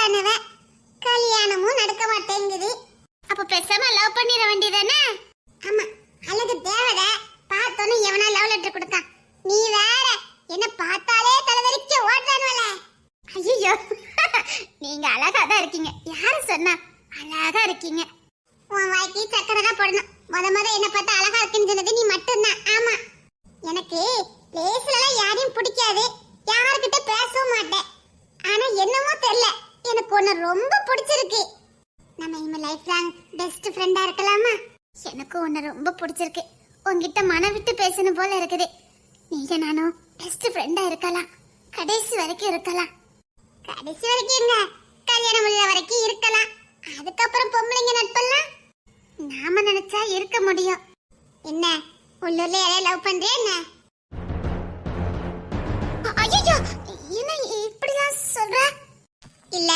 பண்ணுவ, கல்யாணமும் நடக்க மாட்டேங்குது. அப்ப பேசாம லவ் பண்ணிர வேண்டியதானே? ஆமா, அழகு தேவத பார்த்தோன்னு எவனா லவ் லெட்டர் கொடுத்தான். நீ வேற என்ன பார்த்தாலே தலைவரிக்க ஓடுறானுவல. ஐயோ, நீங்க அழகா தான் இருக்கீங்க. யாரு சொன்னா? அழகா இருக்கீங்க. உன் வாய்க்கு சக்கரை தான் போடணும். முத என்ன பார்த்தா அழகா இருக்குன்னு சொன்னது நீ மட்டும்தான். ஆமா, எனக்கு பேசலாம் யாரையும் பிடிக்காது, யாருக்கிட்ட பேசவும் மாட்டேன். ஆனா என்னமோ தெரியல, எனக்கு ஒன்னு ரொம்ப பிடிச்சிருக்கு. நம்ம இனிமே லைஃப் லாங் பெஸ்ட் ஃப்ரெண்டா இருக்கலாமா? எனக்கு உன்னை ரொம்ப பிடிச்சிருக்கு. உன்கிட்ட மனம் விட்டு பேசணும் போல இருக்குது. நீங்க நானும் பெஸ்ட் ஃப்ரெண்டா இருக்கலாம், கடைசி வரைக்கும் இருக்கலாம். கடைசி வரைக்கும் என்ன, கல்யாணம் உள்ள வரைக்கும் இருக்கலாம். அதுக்கப்புறம் பொம்பளைங்க நட்பெல்லாம் நாம நினைச்சா இருக்க முடியும். என்ன உள்ளூர்ல யாரையும் லவ் பண்றியா என்ன?